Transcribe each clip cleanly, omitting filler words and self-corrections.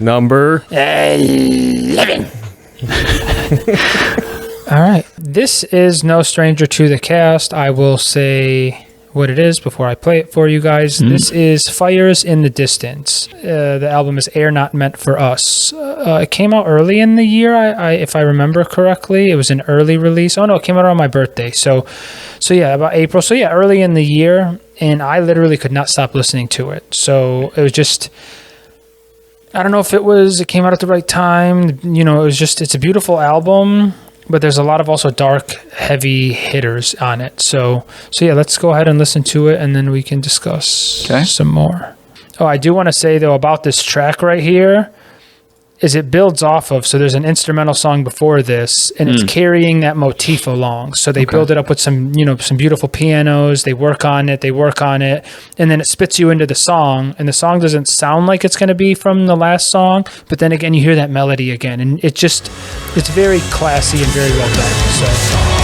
Number 11. All right. This is no stranger to the cast. I will say what it is before I play it for you guys. This is Fires in the Distance. The album is Air Not Meant for Us. It came out early in the year, if I remember correctly. It was an early release. Oh, no, it came out on my birthday. So yeah, about April. So, yeah, early in the year. And I literally could not stop listening to it. So it was just... I don't know if it came out at the right time. You know, it's a beautiful album, but there's a lot of also dark, heavy hitters on it. So yeah, let's go ahead and listen to it, and then we can discuss some more. Oh, I do want to say, though, about this track right here, is it builds off of, so there's an instrumental song before this, and it's carrying that motif along. So they build it up with some beautiful pianos, they work on it, and then it spits you into the song, and the song doesn't sound like it's going to be from the last song, but then again, you hear that melody again, and it's very classy and very well done. So...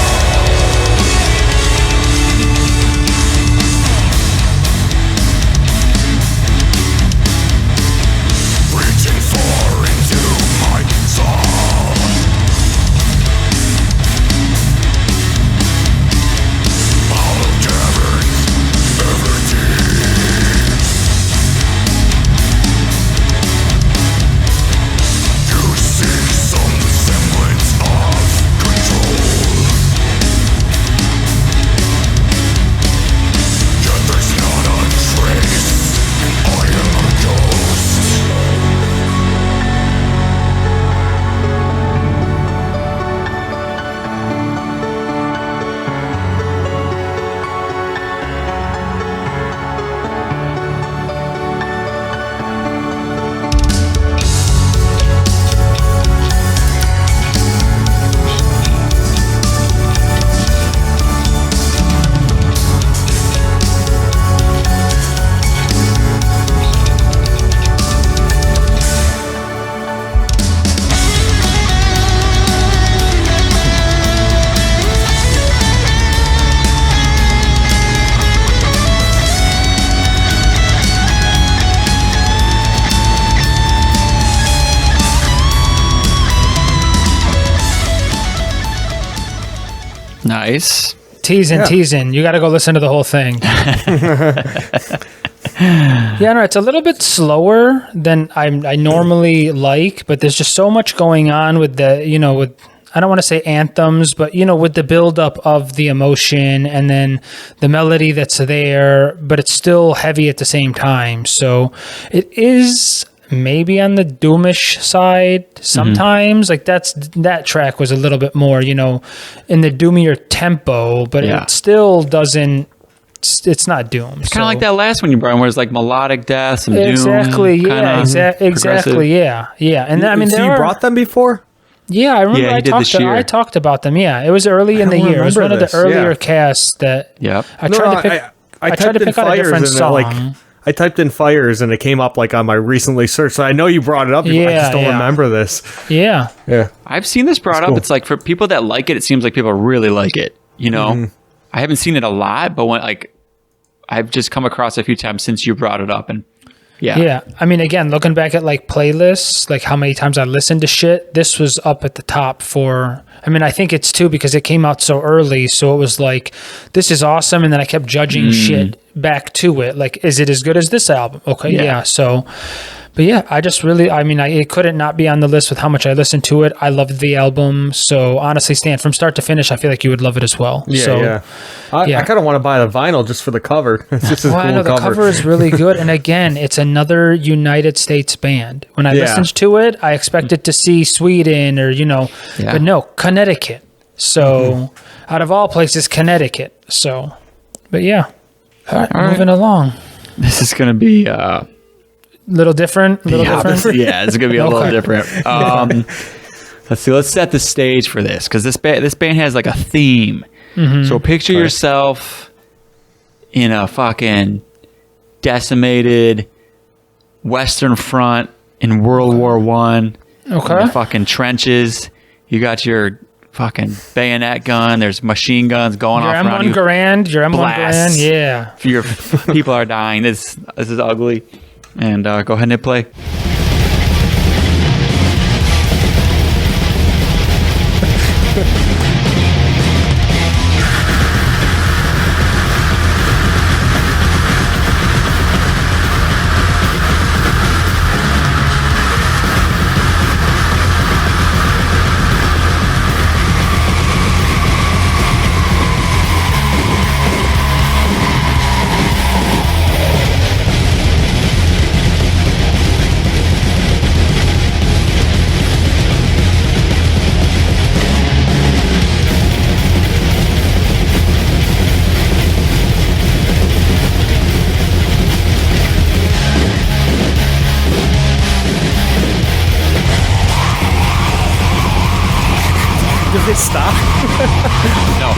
Nice. Teasing. You got to go listen to the whole thing. Yeah, no, it's a little bit slower than I normally like, but there's just so much going on with I don't want to say anthems, but, with the buildup of the emotion and then the melody that's there, but it's still heavy at the same time. So it is maybe on the doomish side sometimes. Like that track was a little bit more, in the doomier tempo, but it still doesn't. It's not doom. It's kind of like that last one you brought, where it's like melodic death, some doom. Exactly. Yeah. And you brought them before? Yeah, I remember. I talked about them. Yeah, it was early in the year. It was one of the earlier casts that. Yep. I tried to pick out a different song. I typed in Fires and it came up like on my recently searched. So I know you brought it up. I just don't remember this. Yeah. I've seen this brought up. Cool. It's like for people that like it seems like people really like it. I haven't seen it a lot, but I've just come across it a few times since you brought it up, and yeah. I mean, again, looking back at like playlists, like how many times I listened to shit, this was up at the top for. I mean, I think it's too because it came out so early, so it was like, this is awesome, and then I kept judging shit back to it. Like, is it as good as this album? Okay, yeah. So, but yeah, I just really, it couldn't not be on the list with how much I listened to it. I loved the album. So honestly, Stan, from start to finish, I feel like you would love it as well. I kind of want to buy the vinyl just for the cover. It's just a cool cover. The cover is really good. And again, it's another United States band. When I listened to it, I expected to see Sweden or, but no, Connecticut. So out of all places, Connecticut. So, but yeah. All right, moving along. This is going to be... little different. Yeah, it's gonna be a little different. Let's see. Let's set the stage for this because this band has like a theme. So picture yourself in a fucking decimated Western Front in World War I. Okay. In the fucking trenches. You got your fucking bayonet gun. There's machine guns going off around you. Your M1 Garand. Yeah. Your people are dying. This is ugly. And go ahead and hit play. stop? No.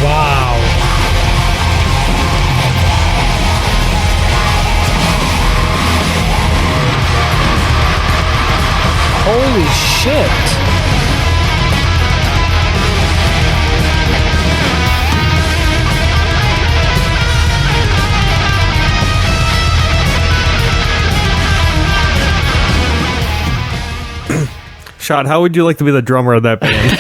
Wow. Holy shit. Sean, how would you like to be the drummer of that band?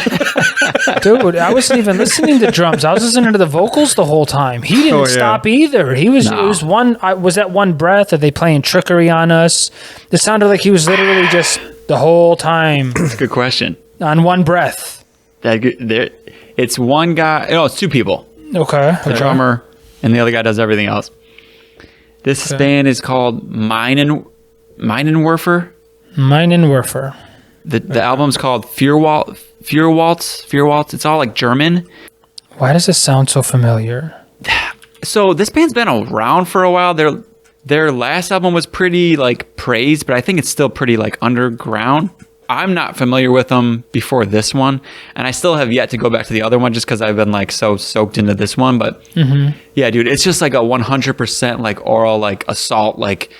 Dude, I wasn't even listening to drums. I was listening to the vocals the whole time. He didn't stop either. He was, It was one, was that one breath? Are they playing trickery on us? It sounded like he was literally just the whole time. That's a good question. On one breath. It's one guy. No, it's two people. Okay. The drummer and the other guy does everything else. This band is called Meinenwerfer. Meinenwerfer. The album's called Fürwaltz. It's all like German. Why does this sound so familiar? So this band's been around for a while. Their last album was pretty like praised, but I think it's still pretty like underground. I'm not familiar with them before this one, and I still have yet to go back to the other one just because I've been like so soaked into this one. But yeah, dude, it's just like a 100% like oral like assault like.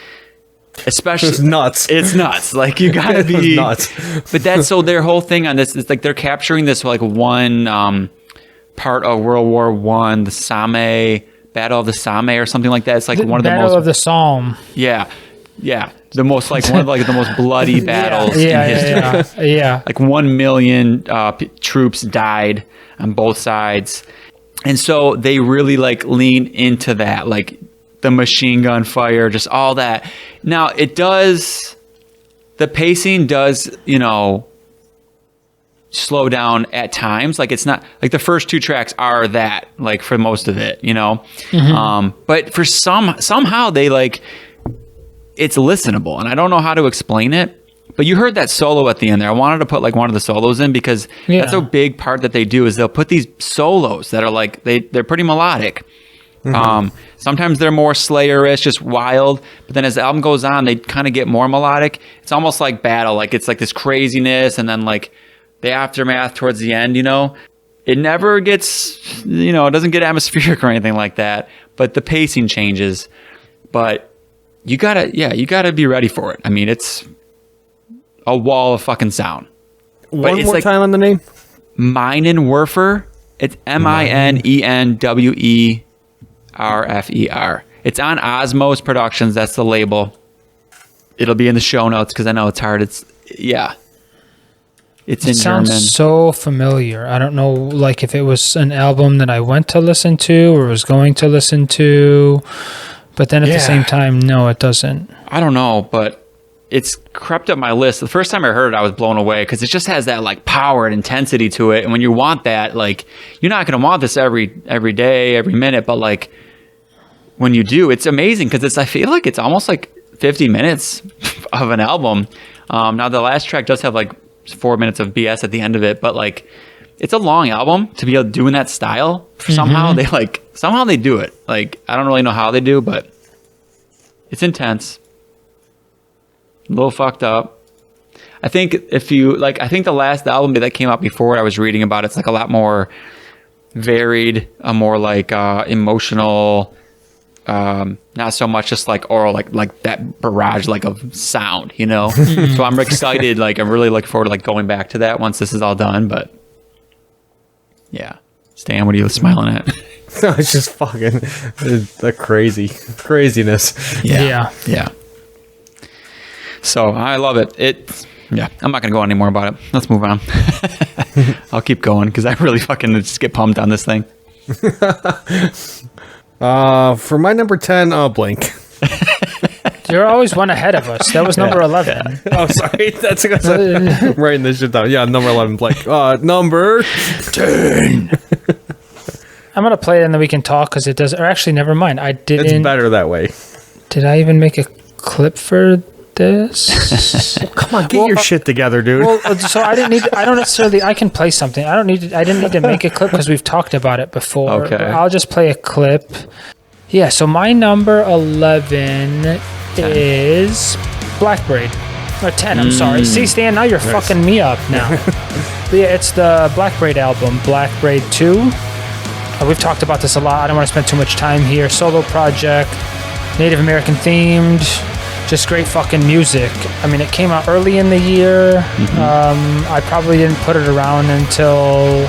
Especially it's nuts. It's nuts. Like you gotta be nuts. But that's so their whole thing on this is like they're capturing this like one part of World War I, the Somme Battle of the Somme or something like that. It's like one of the most Battle of the Somme. Yeah. The most like one of like the most bloody battles in history. Yeah. Like 1 million troops died on both sides. And so they really like lean into that, like the machine gun fire, just all that. Now the pacing does, slow down at times. Like it's not like the first two tracks are that like for most of it, but for somehow they like, it's listenable and I don't know how to explain it, but you heard that solo at the end there. I wanted to put like one of the solos in because that's a big part that they do is they'll put these solos that are like, they're pretty melodic. Sometimes they're more Slayer-ish, just wild. But then as the album goes on, they kind of get more melodic. It's almost like Battle. Like it's like this craziness and then like the aftermath towards the end, It never gets, it doesn't get atmospheric or anything like that. But the pacing changes. But you gotta be ready for it. I mean, it's a wall of fucking sound. One more time on the name? Meinenwerfer. It's Minenwerfer. It's on Osmos Productions. That's the label. It'll be in the show notes because I know it's hard. It's in German. Sounds so familiar. I don't know, like if it was an album that I went to listen to or was going to listen to, but then at the same time, no, it doesn't. I don't know, but it's crept up my list. The first time I heard it, I was blown away because it just has that like power and intensity to it. And when you want that, like you're not going to want this every day, every minute, but like when you do, it's amazing because I feel like it's almost like 50 minutes of an album. Now the last track does have like 4 minutes of BS at the end of it, but like it's a long album to be able to do in that style. Somehow they do it. Like I don't really know how they do, but it's intense. A little fucked up. I think I think the last album that came out before I was reading about it's like a lot more varied, a more like emotional, not so much just like oral, like that barrage like of sound, So I'm excited. Like I'm really looking forward to like going back to that once this is all done. But yeah, Stan, what are you smiling at? No, it's just fucking the craziness. Yeah. So I love it. I'm not gonna go on anymore about it. Let's move on. I'll keep going because I really fucking just get pumped on this thing. For my number 10, Blink. You're always one ahead of us. That was number 11. Oh, sorry. That's because I'm writing this shit down. Yeah, number 11, Blink. Number 10. I'm going to play it and then we can talk because it does. Or actually, never mind. I didn't. It's better that way. Did I even make a clip for this. Come on, get your shit together, dude. Well, so I don't necessarily, I can play something. I didn't need to make a clip because we've talked about it before. Okay. I'll just play a clip. Yeah, so my number 11 is Black Braid. Or 10, I'm sorry. See, Stan, now you're fucking me up now. But yeah, it's the Black Braid album, Black Braid 2. We've talked about this a lot. I don't want to spend too much time here. Solo project, Native American themed, just great fucking music. I mean, it came out early in the year. I probably didn't put it around until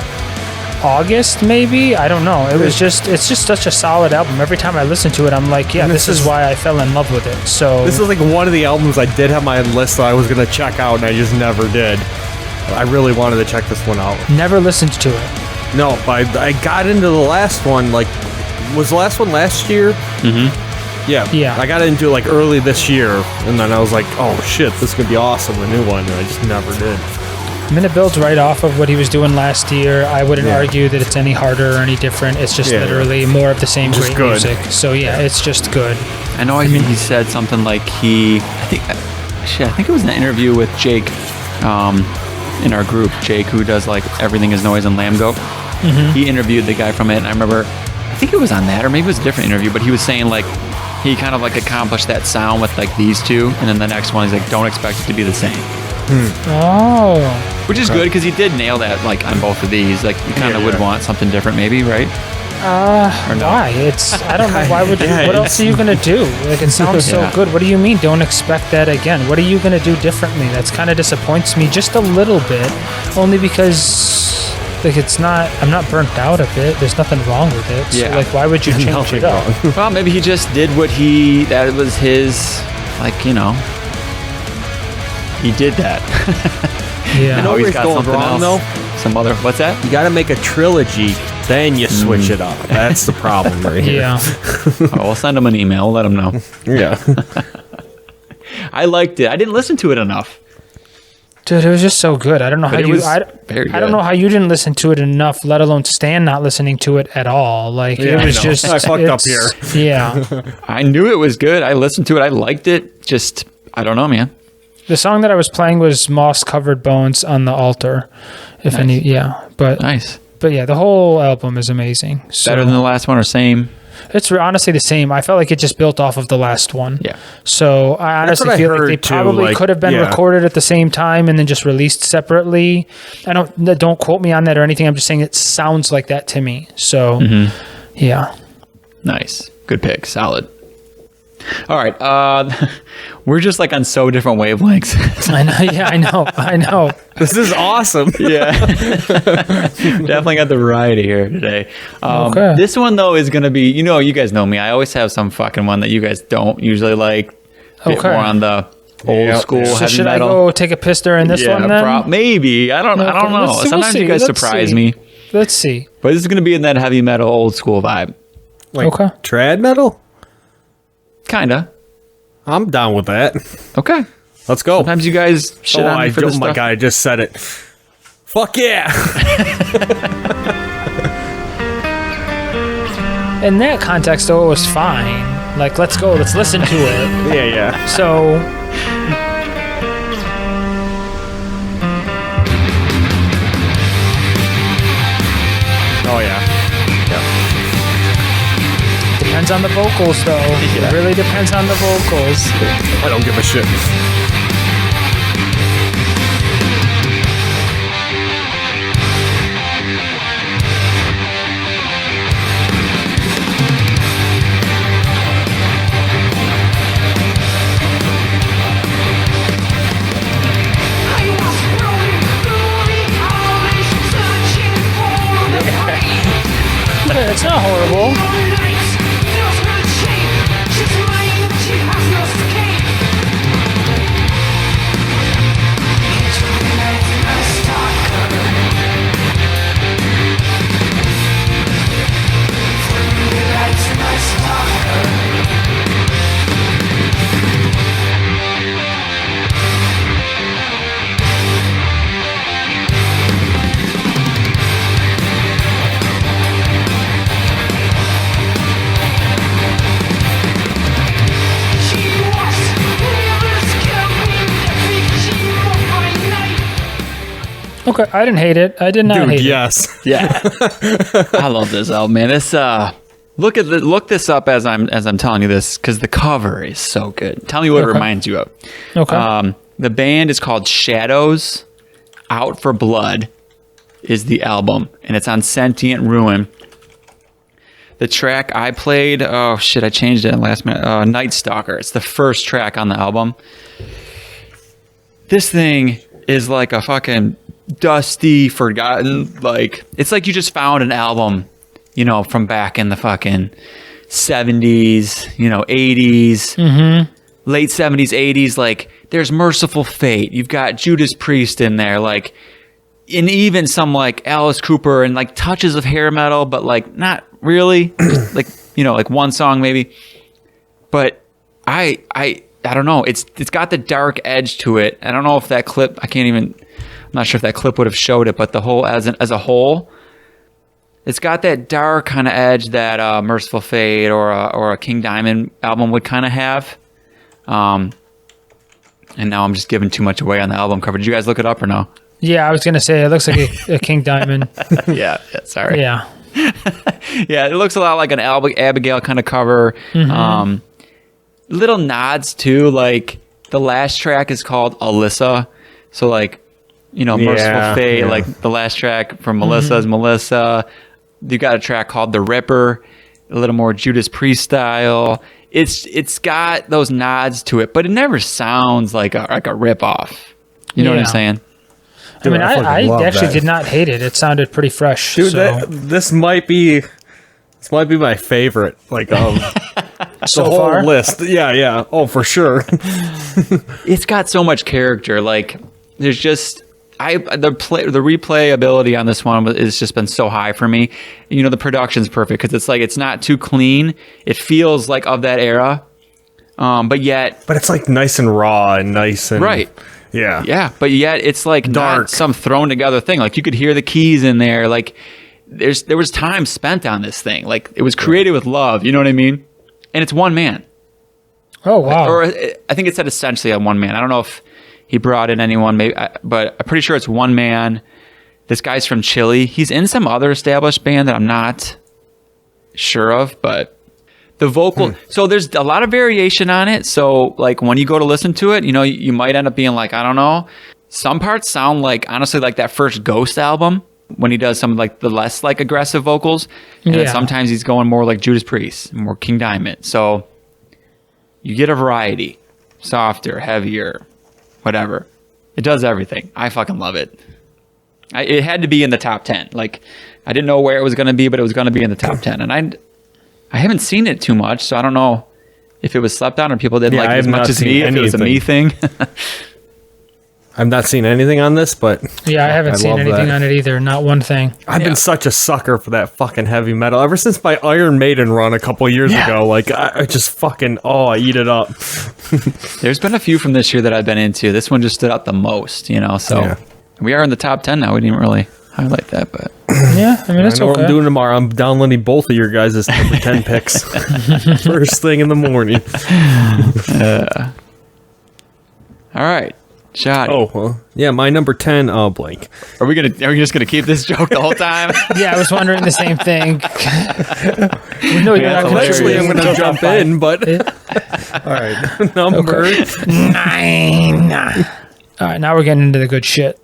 August, maybe. I don't know. It's just such a solid album. Every time I listen to it, I'm like, yeah, this is why I fell in love with it. So this is like one of the albums I did have my list that I was gonna check out, and I just never did. I really wanted to check this one out. Never listened to it. No, but I got into the last one. Like, was the last one last year? Yeah. I got into it like early this year, and then I was like, oh shit, this is gonna be awesome, a new one, and I just never did. I mean, it builds right off of what he was doing last year. I wouldn't argue that it's any harder or any different. It's just literally more of the same just great good music. So yeah, it's just good. I know. I mean, he said something like I think it was an interview with Jake, in our group. Jake, who does like Everything Is Noise and Lamb Goat. He interviewed the guy from it, and I remember, I think it was on that, or maybe it was a different interview, but he was saying like he kind of like accomplished that sound with like these two, and then the next one he's like, don't expect it to be the same. Oh. Which is good because he did nail that like on both of these. Like you kind of would want something different, maybe, right? Or no? Why? I don't know. Why would you? What else are you gonna do? Like it sounds so good. What do you mean? Don't expect that again. What are you gonna do differently? That's kind of disappoints me just a little bit, only because like it's not. I'm not burnt out of it. There's nothing wrong with it. So like, why would you change it up? Well, maybe he just did that was his, like, you know, he did that. Yeah. You know where he's going wrong, though? What's that? You gotta make a trilogy, then you switch it up. That's the problem right here. Yeah. We'll send him an email. We'll let him know. Yeah. I liked it. I didn't listen to it enough. Dude, it was just so good. I don't know how you. I don't know how you didn't listen to it enough, let alone Stan not listening to it at all. Like it was just. I fucked up here. Yeah. I knew it was good. I listened to it. I liked it. Just, I don't know, man. The song that I was playing was Moss Covered Bones on the Altar. If any, yeah. But nice. But yeah, the whole album is amazing. So better than the last one or same? It's honestly the same. I felt like it just built off of the last one. Yeah. So I honestly feel like they probably could have been recorded at the same time and then just released separately. Don't quote me on that or anything. I'm just saying it sounds like that to me. So yeah. Nice. Good pick. Solid. All right. We're just like on so different wavelengths. I know. Yeah, I know. This is awesome. Yeah. Definitely got the variety here today. Okay. This one, though, is going to be, you guys know me. I always have some fucking one that you guys don't usually like. Bit more on the old school so heavy should metal. I go take a piss during this one then? Maybe. I don't know. Sometimes you guys surprise me. Let's see. But this is going to be in that heavy metal old school vibe. Like trad metal? Kinda. I'm down with that. Okay. Let's go. Sometimes you guys shit on me for this stuff. My guy just said it. Fuck yeah. In that context, though, it was fine. Like, let's go. Let's listen to it. Yeah. So... Oh, yeah. Depends on the vocals, though. Yeah. It really depends on the vocals. I don't give a shit. It's not horrible. Okay, I didn't hate it. I did not hate yes. it. Yeah. I love this album, man. This look this up as I'm telling you this, because the cover is so good. Tell me what it reminds you of. Okay. The band is called Shadows. Out for Blood is the album, and it's on Sentient Ruin. The track I played, oh shit, I changed it in last minute. Night Stalker. It's the first track on the album. This thing is like a fucking dusty, forgotten, like, it's like you just found an album, you know, from back in the fucking 70s, you know, 80s, late 70s, 80s. Like, there's Merciful Fate. You've got Judas Priest in there, like, and even some like Alice Cooper and like touches of hair metal, but like not really, like, you know, like one song maybe. But I don't know. It's got the dark edge to it. I don't know if that clip, I'm not sure if that clip would have showed it, but the whole as a whole, it's got that dark kind of edge that Merciful Fate or a King Diamond album would kind of have. And now I'm just giving too much away on the album cover. Did you guys look it up or no? Yeah, I was gonna say it looks like a King Diamond. yeah, sorry. Yeah. Yeah, it looks a lot like an Abigail kind of cover. Little nods too, like the last track is called Alyssa. So like, you know, Merciful Fate, like the last track from Melissa is Melissa. You got a track called The Ripper, a little more Judas Priest style. It's got those nods to it, but it never sounds like a rip off. You know what I'm saying? Dude, I actually did not hate it. It sounded pretty fresh. Dude, so. this might be my favorite. Like so the whole far? list. Yeah. Oh, for sure. It's got so much character. Like there's just the replayability on this one has just been so high for me. You know, the production's perfect because it's like it's not too clean. It feels like of that era, but it's like nice and raw and nice and right. Yeah, but yet it's like dark, not some thrown together thing. Like you could hear the keys in there. Like there was time spent on this thing. Like it was created with love. You know what I mean? And it's one man. Oh wow! Or I think it said essentially on one man. I don't know if he brought in anyone, maybe, but I'm pretty sure it's one man. This guy's from Chile. He's in some other established band that I'm not sure of, but. The vocal, so there's a lot of variation on it. So like when you go to listen to it, you know, you might end up being like, I don't know. Some parts sound like, honestly, like that first Ghost album when he does some like the less like aggressive vocals. And then sometimes he's going more like Judas Priest, more King Diamond. So you get a variety, softer, heavier, whatever. It does everything. I fucking love it. It had to be in the top 10. Like I didn't know where it was going to be, but it was going to be in the top 10. And I haven't seen it too much, so I don't know if it was slept on or people didn't like it as much as me, if it was a me thing. I've not seen anything on this, but... Yeah, I haven't seen anything on it either. Not one thing. I've been such a sucker for that fucking heavy metal. Ever since my Iron Maiden run a couple years ago, like, I just fucking... I eat it up. There's been a few from this year that I've been into. This one just stood out the most, you know, so... We are in the top 10 now. We didn't really highlight that, but... Yeah, I mean, it's okay. What I'm doing tomorrow. I'm downloading both of your guys' number 10 picks. First thing in the morning. All right. Shot. Oh, well, yeah, my number 10, blank. Are we just gonna keep this joke the whole time? Yeah, I was wondering the same thing. No, eventually I'm going to jump in, but... All right. Number 9. All right, now we're getting into the good shit.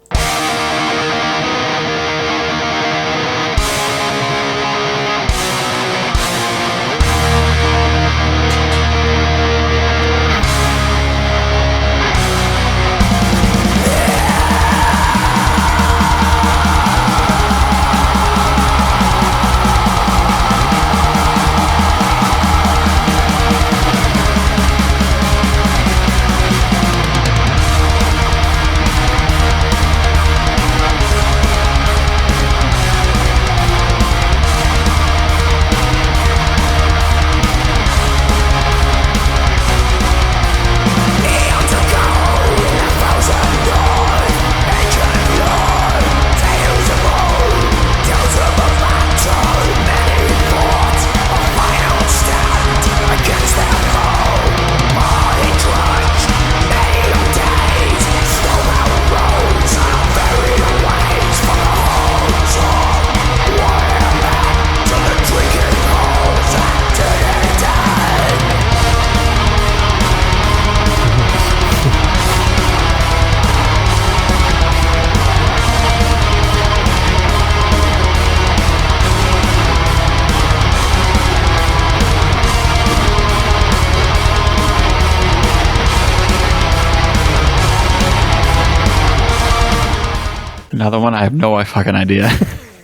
Another one, I have no fucking idea.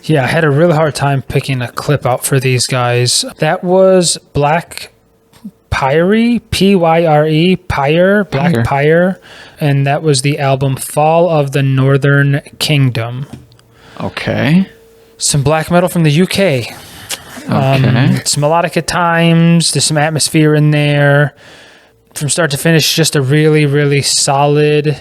Yeah, I had a really hard time picking a clip out for these guys. That was Black Pyre, Pyre, Pyre, Black Pyre, and that was the album Fall of the Northern Kingdom. Okay. Some black metal from the UK. It's melodic at times. There's some atmosphere in there. From start to finish, just a really, really solid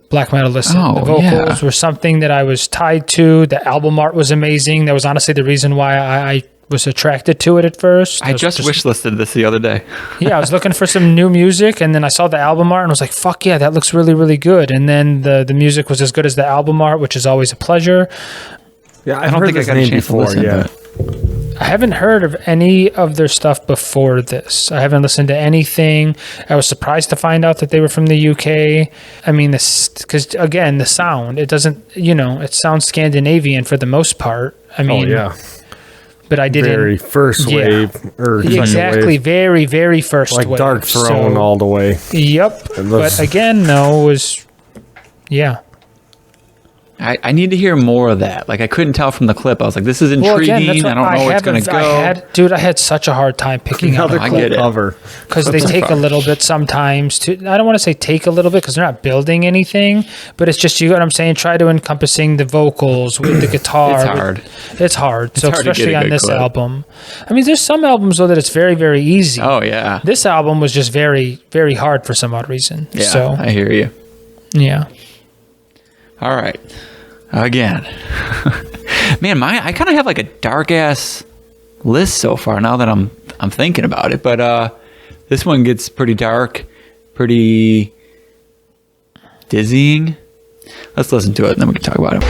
black metal listen. The vocals were something that I was tied to. The album art was amazing. That was honestly the reason why I was attracted to it at first. I just wish listed this the other day. Yeah, I was looking for some new music, and then I saw the album art and was like, fuck yeah, that looks really, really good. And then the music was as good as the album art, which is always a pleasure. Yeah, I don't think I got a chance to listen to it. I haven't heard of any of their stuff before this. I haven't listened to anything. I was surprised to find out that they were from the UK. I mean, this because again, the sound, it doesn't, it sounds Scandinavian for the most part. I mean, but I didn't. Very first wave or exactly, wave. very, very first like wave. Dark Throne all the way. Yep. But again, no, it was I need to hear more of that. Like, I couldn't tell from the clip. I was like, this is intriguing. I don't know where it's going to go. I had such a hard time picking out a cover. Because they take a little bit sometimes. I don't want to say take a little bit because they're not building anything, but it's just, you know what I'm saying, try to encompassing the vocals with the guitar. It's hard. It's hard. So especially on this album. I mean, there's some albums, though, that it's very, very easy. Oh, yeah. This album was just very, very hard for some odd reason. Yeah, so, I hear you. Yeah. All right. Again. Man, I kind of have like a dark ass list so far now that I'm thinking about it, but this one gets pretty dark, pretty dizzying. Let's listen to it and then we can talk about it.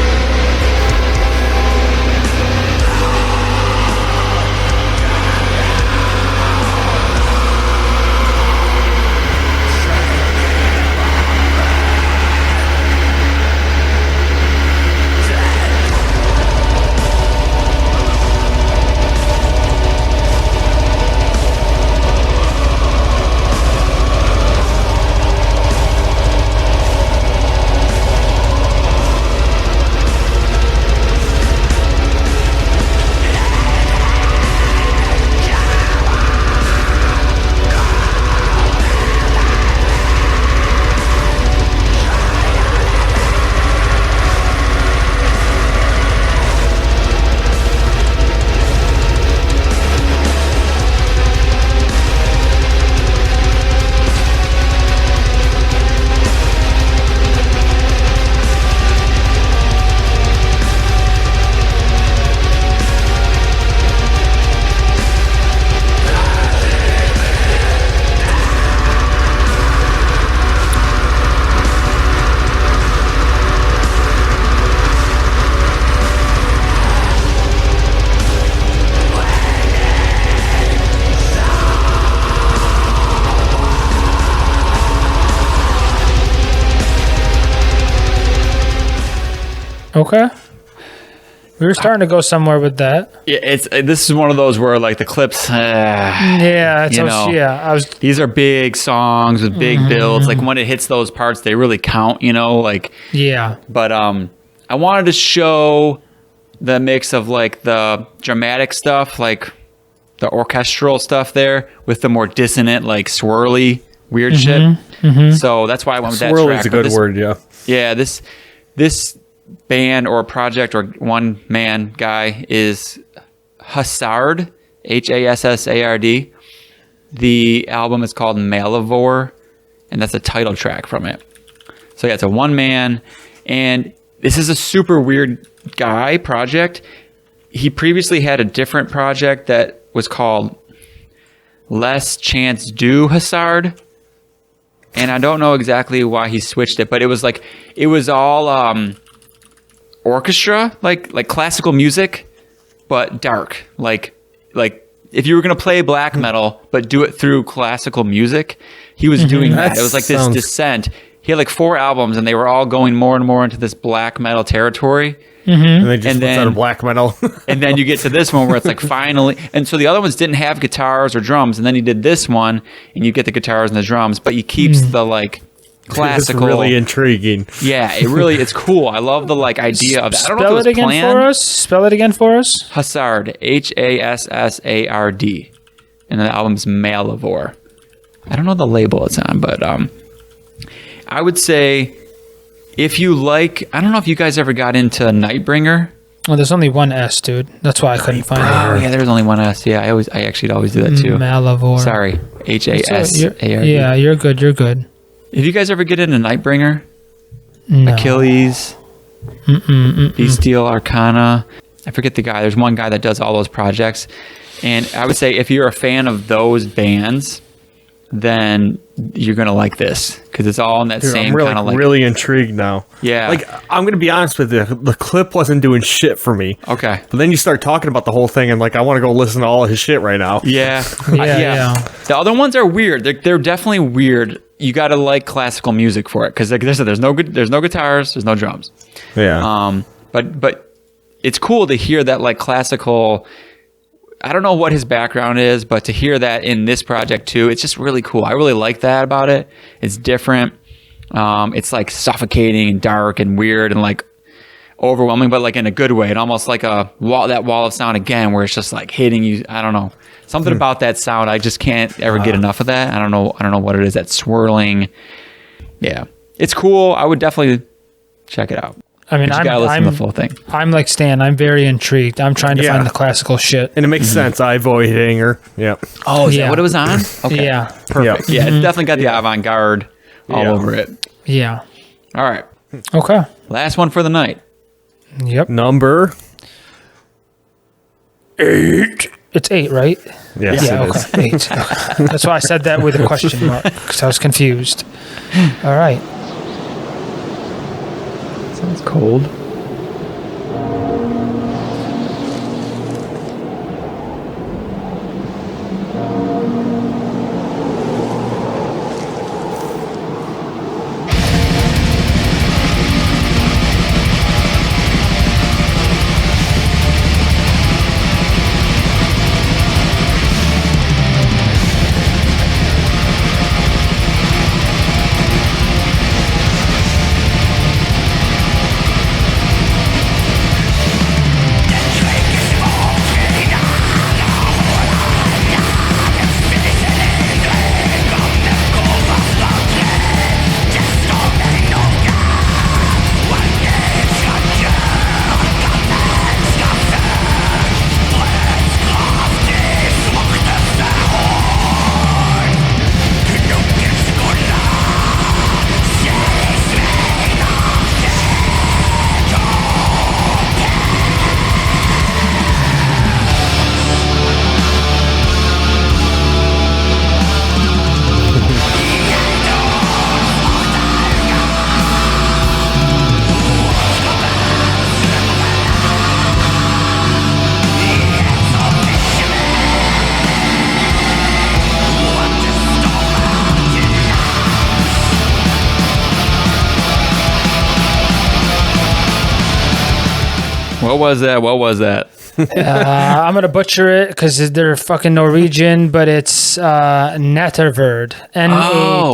Okay. We were starting to go somewhere with that. Yeah, this is one of those where like the clips. These are big songs with big builds. Like when it hits those parts, they really count. Yeah. But I wanted to show the mix of like the dramatic stuff, like the orchestral stuff there, with the more dissonant, like swirly, weird shit. Mm-hmm. So that's why I went with that track. Swirly is a good word, yeah. Yeah, this band or project or one man guy is Haasard, Hassard. The album is called Malivore, and that's a title track from it. So yeah, it's a one man, and this is a super weird guy project. He previously had a different project that was called Less Chance Do Haasard, and I don't know exactly why he switched it, but it was all orchestra, like classical music, but dark. Like if you were gonna play black metal but do it through classical music, he was doing that. It was like this descent. He had like 4 albums, and they were all going more and more into this black metal territory. And they just puts out a black metal. And then you get to this one where it's like finally, and so the other ones didn't have guitars or drums, and then he did this one, and you get the guitars and the drums, but he keeps the like classical. It's really intriguing. Yeah, it's cool. I love the idea of that. I don't know Spell if it it was again planned. for us. Spell it again for us. Haasard, Hassard, and the album's Malivore. I don't know the label it's on, but I would say if you like, I don't know if you guys ever got into Nightbringer. Oh, there's only one S, dude. That's why I couldn't find it. Oh yeah, there's only one S. Yeah, I actually always do that too. Malivore. Sorry, Hassard. Yeah, you're good. You're good. Did you guys ever get into Nightbringer? No. Achilles, Bestial Arcana. I forget the guy. There's one guy that does all those projects, and I would say if you're a fan of those bands, then you're gonna like this because it's all in that same kind of really intrigued now. Yeah, I'm gonna be honest with you, the clip wasn't doing shit for me. Okay, but then you start talking about the whole thing, and I want to go listen to all of his shit right now. Yeah. Yeah. The other ones are weird. They're definitely weird. You gotta like classical music for it because like I said, there's no guitars, there's no drums. Yeah. But it's cool to hear that classical. I don't know what his background is, but to hear that in this project too, it's just really cool. I really like that about it. It's different. It's suffocating and dark and weird and overwhelming, but in a good way. And almost like that wall of sound again, where it's just hitting you. I don't know. Something about that sound. I just can't ever get enough of that. I don't know what it is. That swirling. Yeah, it's cool. I would definitely check it out. I mean, you gotta listen to the full thing. I'm like Stan. I'm very intrigued. I'm trying to find the classical shit. And it makes sense. I void hanger. Yep. Oh, is that what it was on? Okay. Yeah. Perfect. Yeah, it's definitely got the avant-garde all over it. Yeah. All right. Okay. Last one for the night. Yep. Number 8. It's 8, right? Yes, yeah, it is. 8. Okay. That's why I said that with a question mark, because I was confused. All right. Sounds cold. What was that? I'm gonna butcher it because they're fucking Norwegian, but it's Natterverd. Nattverd.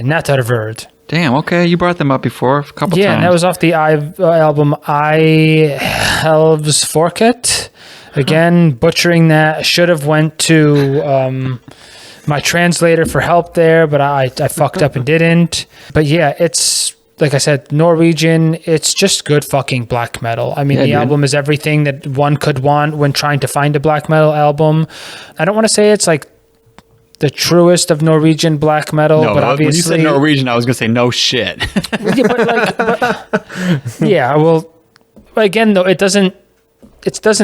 Natterverd. Damn. Okay, you brought them up before a couple times. Yeah, and that was off the album I Helves Forket. Again, butchering that. Should have went to my translator for help there, but I fucked up and didn't. But yeah, it's like I said, Norwegian. It's just good fucking black metal. I mean, the album is everything that one could want when trying to find a black metal album. I don't want to say it's like the truest of Norwegian black metal, but obviously, when you said Norwegian, I was gonna say no shit. Yeah, well, again though, it doesn't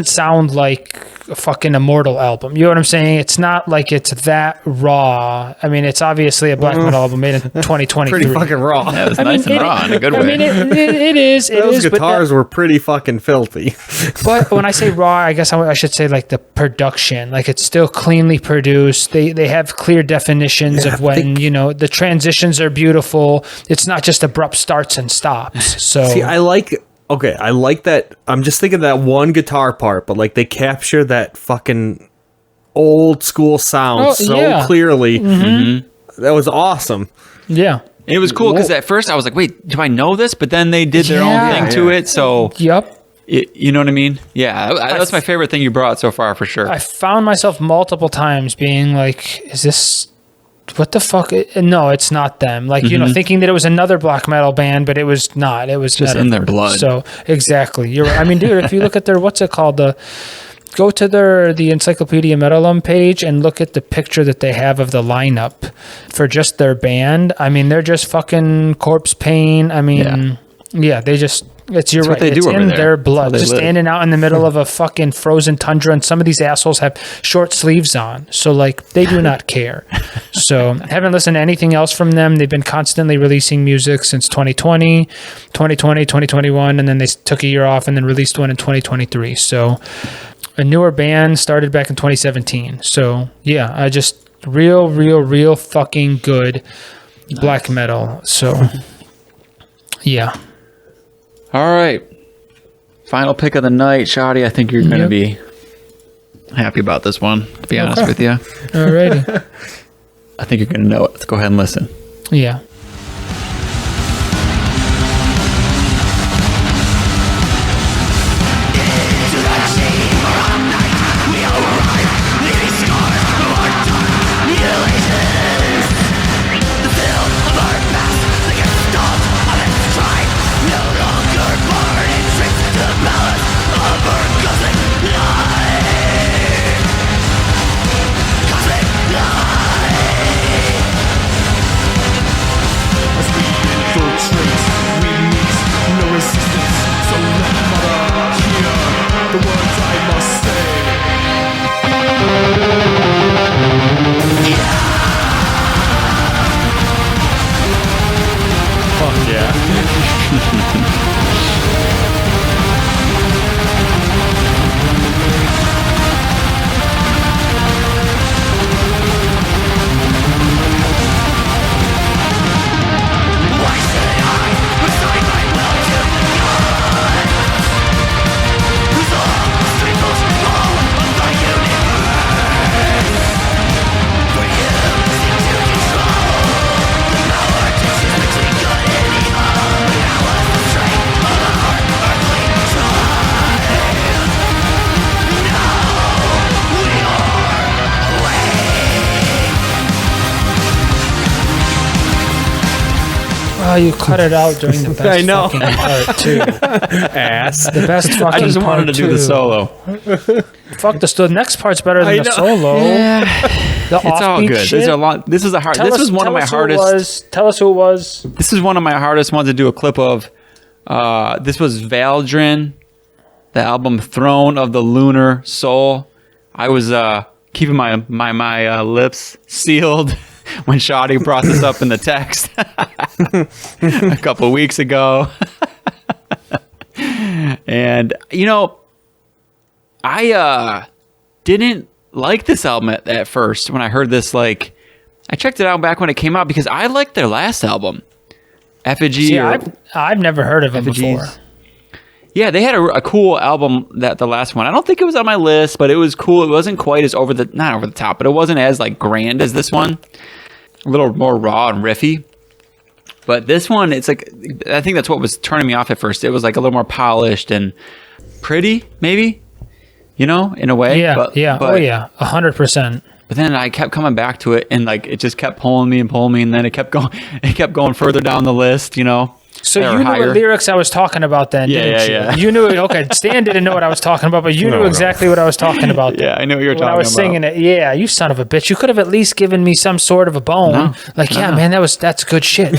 sound like a fucking Immortal album. You know what I'm saying? It's not like it's that raw. I mean, it's obviously a black metal album made in 2023. Pretty fucking raw. Yeah, it's nice and raw in a good way. I mean, it is. Those guitars were pretty fucking filthy. But when I say raw, I guess I should say like the production. Like it's still cleanly produced. They have clear definitions of when, the transitions are beautiful. It's not just abrupt starts and stops. So see, I like that. I'm just thinking that one guitar part, but they capture that fucking old school sound clearly. Mm-hmm. that was awesome. Yeah. It was cool because at first I was like, wait, do I know this? But then they did their own thing to it. So, you know what I mean? Yeah, that's my favorite thing you brought so far for sure. I found myself multiple times being like, is this, what the fuck? No, it's not them. Like, you know, thinking that it was another black metal band, but it was not. It was just in their blood. So, exactly. You're right. I mean, dude, if you look at their, what's it called? Go to the Encyclopedia Metalum page and look at the picture that they have of the lineup for just their band. I mean, they're just fucking corpse paint. I mean, they just, it's your right. It's in their blood. Just standing out in the middle of a fucking frozen tundra, and some of these assholes have short sleeves on. So, like, they do not care. So, haven't listened to anything else from them. They've been constantly releasing music since 2020, 2021, and then they took a year off and then released one in 2023. So, a newer band started back in 2017. So, yeah, I just real fucking good black metal. So, yeah. All right. Final pick of the night. Shoddy, I think you're going to be happy about this one, to be honest with you. All righty. I think you're going to know it. Let's go ahead and listen. Yeah. Oh, you cut it out during the best fucking part, too. Ass. The best fucking part, I just wanted to do the solo. Fuck, the next part's better than the solo. Yeah. It's all good. Shit. This was one of my hardest. Tell us who it was. This is one of my hardest ones to do a clip of. This was Valdrin, the album Throne of the Lunar Soul. I was keeping my lips sealed when Shoddy brought this up in the text a couple of weeks ago. And, you know, I didn't like this album at first when I heard this. Like, I checked it out back when it came out because I liked their last album, Effigy. See, I've never heard of them before. Yeah, they had a cool album, the last one. I don't think it was on my list, but it was cool. It wasn't quite as not over the top, but it wasn't as like grand as this one. A little more raw and riffy. But this one, it's like, I think that's what was turning me off at first. It was like a little more polished and pretty, maybe, you know, in a way. Yeah, but 100%. But then I kept coming back to it, and like it just kept pulling me, and then it kept going further down the list, you know. So you knew what lyrics I was talking about then, didn't you? Yeah. You knew it. Okay, Stan didn't know what I was talking about, but you knew exactly what I was talking about. Yeah, I knew what you were talking about. When I was singing it. Yeah, you son of a bitch. You could have at least given me some sort of a bone. Man, that's good shit.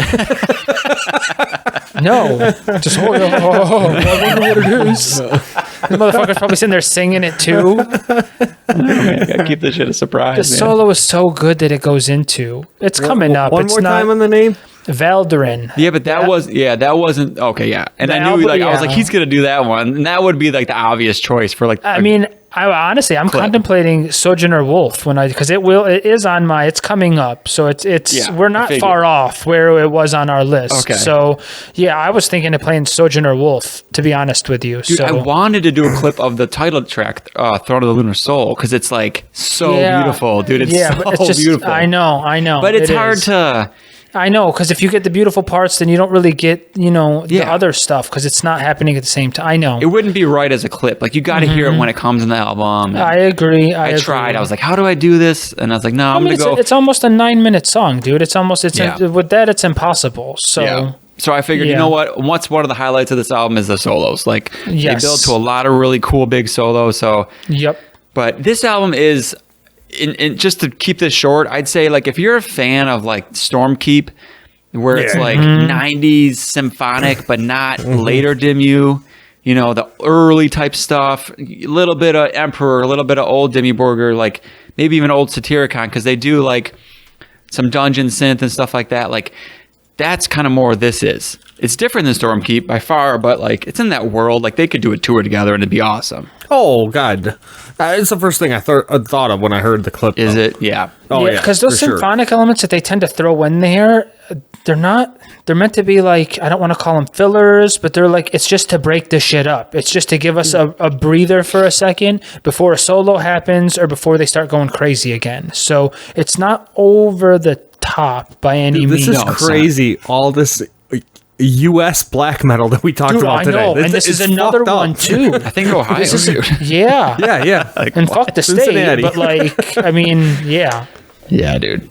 No. Just, I wonder what it is. The motherfucker's probably sitting there singing it too. Man, gotta keep this shit a surprise. The solo is so good that it goes into. It's coming up. One more time on the name? Valin. Yeah, but that wasn't okay. Yeah, and I knew I was like, he's gonna do that one, and that would be like the obvious choice for like. I'm contemplating Sojourner Wolf because it is on my. It's coming up, so we're not far off where it was on our list. Okay. So yeah, I was thinking of playing Sojourner Wolf, to be honest with you. Dude, I wanted to do a clip of the title track, Throne of the Lunar Soul, because it's like so beautiful, dude. It's so beautiful. I know. But it's hard to. I know, because if you get the beautiful parts, then you don't really get, the other stuff, because it's not happening at the same time. I know. It wouldn't be right as a clip. Like, you got to hear it when it comes in the album. I agree. I tried. I was like, how do I do this? And I was like, no, I'm going to go. It's almost a 9-minute song, dude. With that, it's impossible. So. Yeah. So I figured, you know what? What's one of the highlights of this album is the solos. Like, they build to a lot of really cool big solos. So. Yep. But this album is... And just to keep this short, I'd say like if you're a fan of like Stormkeep, where it's like 90s symphonic but not later Dimmu, the early type stuff, a little bit of Emperor, a little bit of old Dimmu Borgir, like maybe even old Satyricon, because they do like some dungeon synth and stuff like that. Like that's kind of more what this is. It's different than Stormkeep by far, but like it's in that world. Like they could do a tour together and it'd be awesome. Oh God, it's the first thing I thought of when I heard the clip. Is it? Yeah. Oh yeah. Because those symphonic elements that they tend to throw in there, they're meant to be like, I don't want to call them fillers, but they're like, it's just to break the shit up. It's just to give us a breather for a second before a solo happens or before they start going crazy again. So it's not over the top by any means. This is crazy. All this U.S. black metal that we talked about today. I know, and this is another one too. I think Ohio. Yeah. Like, and fuck the Cincinnati. state, but like, I mean, yeah. Yeah, dude.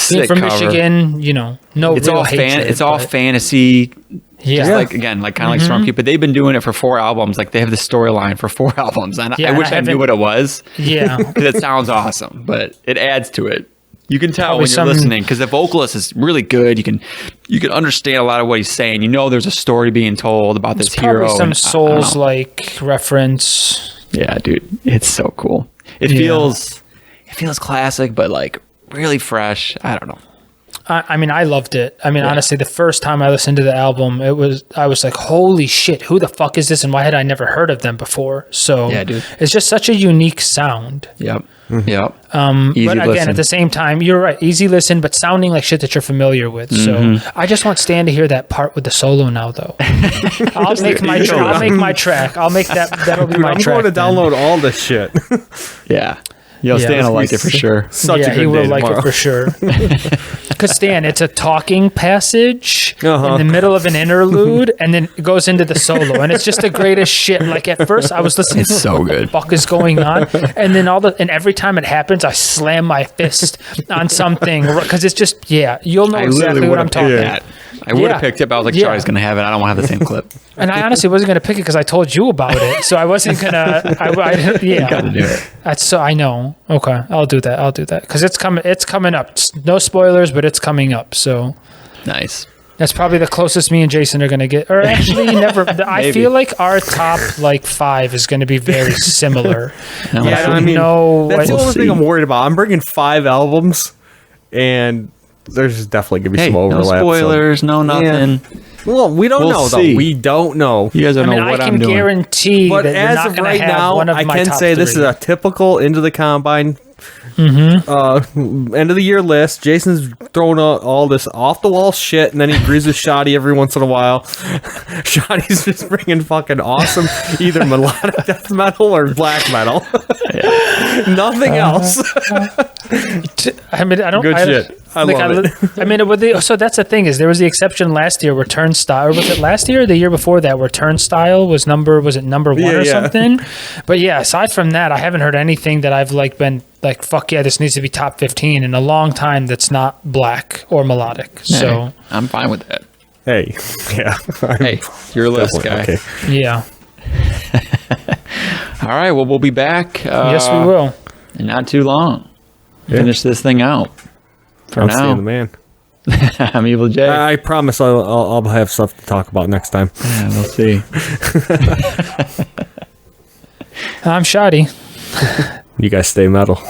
Being from Michigan, no it's real all hatred. It's all fantasy. Yeah. Just like, again, like kind of like Stormkeep, but they've been doing it for 4 albums. Like they have the storyline for 4 albums. And I wish I knew what it was. Yeah. Because it sounds awesome, but it adds to it. You can tell when you're listening because the vocalist is really good. You can understand a lot of what he's saying. There's a story being told about this hero. Probably some Souls-like reference. Yeah, dude, it's so cool. It feels classic, but like really fresh. I don't know. I mean, I loved it. I mean, honestly, the first time I listened to the album, I was like, holy shit, who the fuck is this? And why had I never heard of them before? So dude. It's just such a unique sound. Yep. Easy but again, listen. at the same time, you're right. Easy listen, but sounding like shit that you're familiar with. So I just want Stan to hear that part with the solo now, though. I'll make my track. I'll make that. That'll be my track. I'm going to download all this shit. Yeah. Stan will like it for sure. Such a good he will day like tomorrow. it for sure. Because Stan, it's a talking passage in the middle of an interlude, and then it goes into the solo, and it's just the greatest shit. Like at first, I was listening to so what good. the fuck is going on, and then every time it happens, I slam my fist on something because it's just you'll know exactly what I'm talking about. I would have picked it, but I was like, Charlie's going to have it. I don't want to have the same clip. And I honestly wasn't going to pick it because I told you about it. So I wasn't going to, You got to do it. I know. Okay. I'll do that. Because it's coming up. No spoilers, but it's coming up. So nice. That's probably the closest me and Jason are going to get. Or actually, never. I feel like our top 5 is going to be very similar. That's the only thing I'm worried about. I'm bringing 5 albums, and there's definitely going to be some overlap. No spoilers, no nothing. Yeah. Well, we don't know, though. We don't know. You guys don't know what I'm doing. I can guarantee but that you're not going to have one of my top 3. I can say this is a typical Into the Combine end of the year list. Jason's throwing all this off the wall shit, and then he agrees with Shoddy every once in a while. Shoddy's just bringing fucking awesome either melodic death metal or black metal. Nothing else. I mean, I don't. Good shit. I love it. I mean, so that's the thing is there was the exception last year where Turnstile, or was it last year or the year before that where Turnstile was number 1 or something? But yeah, aside from that, I haven't heard anything that I've been like, fuck yeah, this needs to be top 15 in a long time that's not black or melodic. So I'm fine with that. Hey, yeah. Hey, you're a list guy. Okay. Yeah. All right, well, we'll be back. Yes, we will. In not too long. Finish this thing out. For I'm now, Stan the man. I'm Evil Jay. I promise I'll have stuff to talk about next time. Yeah, we'll see. I'm Shoddy. You guys stay metal.